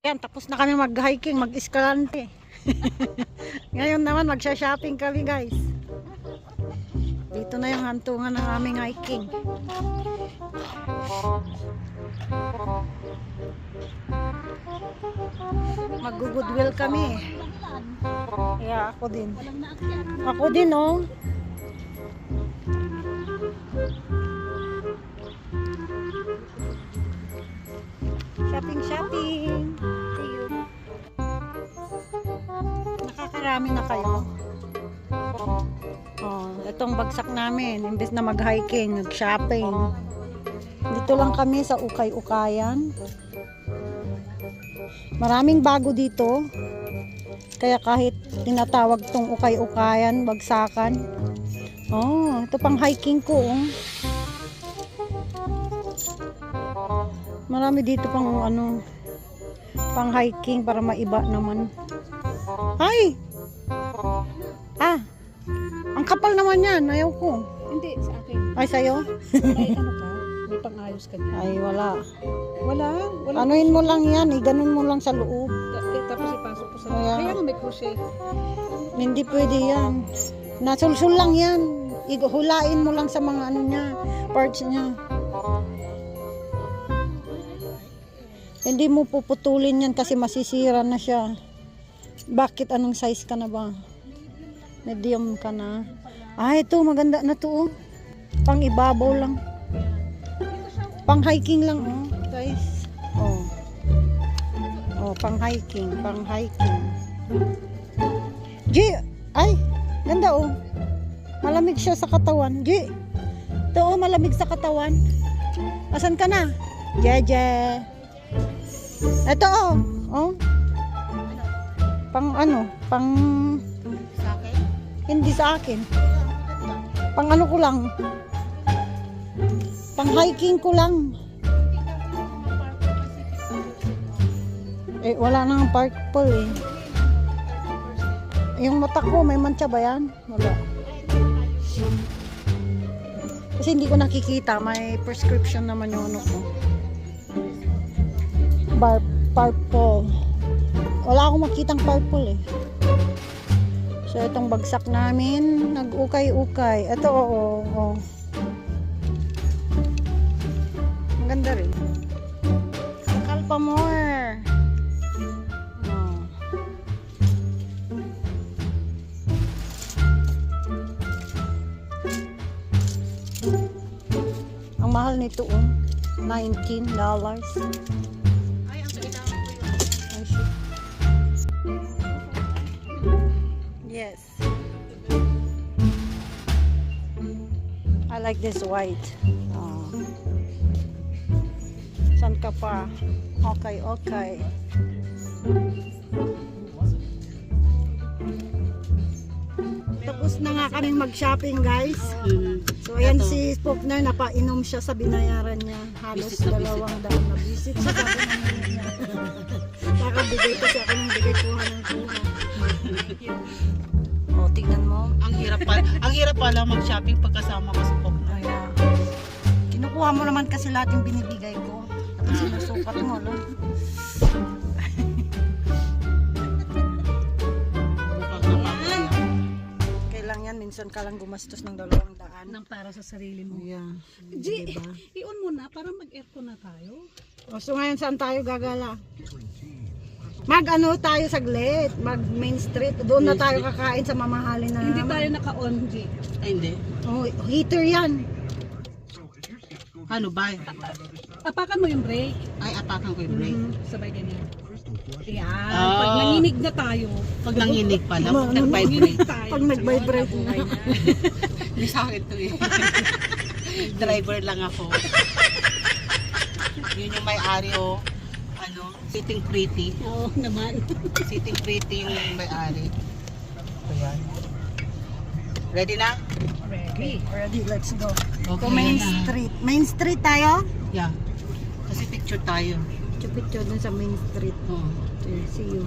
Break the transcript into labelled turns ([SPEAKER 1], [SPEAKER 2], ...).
[SPEAKER 1] Yan, tapos na kami mag-hiking, mag-eskalante. Ngayon naman magsha-shopping kami, guys. Dito na yung hantungan ng aming hiking. Mag-goodwill kami. Kaya ako din. Ako din, oh. Shopping. See you. Nakakarami na kayo. Oh, itong bagsak namin, imbes na mag-hiking, nag-shopping. Dito lang kami sa Ukay-Ukayan. Maraming bago dito. Kaya kahit tinatawag tong Ukay-Ukayan, bagsakan. Oh, ito pang hiking ko, oh. Marami dito pang ano, pang hiking para maiba naman. Ay! Ang kapal naman yan, ayaw ko.
[SPEAKER 2] Hindi, sa akin.
[SPEAKER 1] Ay, sa'yo?
[SPEAKER 2] Ay, ano ka? May pang-ayos ka niya.
[SPEAKER 1] Ay, wala.
[SPEAKER 2] Wala.
[SPEAKER 1] Anuin mo lang yan, ganun mo lang sa loob.
[SPEAKER 2] Tapos ipasok ko sa
[SPEAKER 1] Kaya
[SPEAKER 2] nga may crochet.
[SPEAKER 1] hindi pwede yan. Nasulsul lang yan. Hulain mo lang sa mga ano niya, parts niya. Hindi mo puputulin yan kasi masisira na siya. Bakit? Anong size ka na ba? Medium ka na. Ito maganda na to, oh. Pang ibabaw lang. Pang hiking lang, oh, guys. Oh, pang hiking. G, ay, ganda, oh. Malamig siya sa katawan. G, ito, oh, malamig sa katawan. Asan ka na? Jeje. Ito, oh. Pang ano, pang
[SPEAKER 2] Sa akin?
[SPEAKER 1] hindi sa akin. Pang ano ko lang. Pang hiking ko lang. Wala nang purple eh. Yung mata ko, may mancha ba yan? Wala. Kasi hindi ko nakikita. May prescription naman yung ano ko. Purple. Wala akong makitang purple eh. So itong bagsak namin, nag-ukay-ukay. Ito, oo. Ang ganda rin. Kalpamore. Oh. Ang mahal nito, oh. $19.
[SPEAKER 2] Ay, ang kailangan ko yun.
[SPEAKER 1] Yes. I like this white. Saan ka pa? Okay. Tapos na nga kaming mag-shopping, guys. So ayan si Spokner, napainom siya sa binayaran niya. Halos $200 na visit siya. Kakabigay ko siya ako ng bigay kuha ng kuha. Oh, tignan mo.
[SPEAKER 2] Ang hirap pala mag-shopping pagkasama ka sa Poknoy.
[SPEAKER 1] Ayan. Kinukuha mo naman kasi lahat yung binibigay ko. Tapos sinusukat mo, no? Kailang yan, minsan ka lang gumastos ng $200.
[SPEAKER 2] Nang para sa sarili mo.
[SPEAKER 1] Ayan.
[SPEAKER 2] G, i-on mo na para mag-aircon na tayo.
[SPEAKER 1] O, so ngayon saan tayo gagala? Mag-ano tayo saglit, mag Main Street. Doon na tayo kakain sa mamahalin na
[SPEAKER 2] Hindi
[SPEAKER 1] naman.
[SPEAKER 2] tayo naka-on, G.
[SPEAKER 3] Ay, hindi.
[SPEAKER 1] Oh, heater yan.
[SPEAKER 3] Ano ba?
[SPEAKER 2] Apakan mo yung brake.
[SPEAKER 3] Ay, atakan ko yung brake.
[SPEAKER 2] Sabay ganyan. Ayan.
[SPEAKER 3] Oh.
[SPEAKER 2] Pag nanginig na tayo.
[SPEAKER 3] Pag nanginig pala,
[SPEAKER 1] Ano,
[SPEAKER 3] pag
[SPEAKER 1] ano,
[SPEAKER 3] nag-vibrate.
[SPEAKER 2] tayo.
[SPEAKER 1] Pag nag-vibrate na.
[SPEAKER 3] Hindi sa akin to eh. Driver lang ako. Yun yung may-ari oh. Ano, sitting pretty.
[SPEAKER 2] Oo naman.
[SPEAKER 3] Sitting pretty yung may-ari. Ayan. Ready na?
[SPEAKER 2] Ready.
[SPEAKER 1] Ready, let's go.
[SPEAKER 3] Okay
[SPEAKER 1] To Main
[SPEAKER 3] na.
[SPEAKER 1] Street. Main Street tayo?
[SPEAKER 3] Yeah. Kasi picture tayo.
[SPEAKER 1] Picture dun sa Main Street.
[SPEAKER 3] Oo.
[SPEAKER 1] Okay, see you.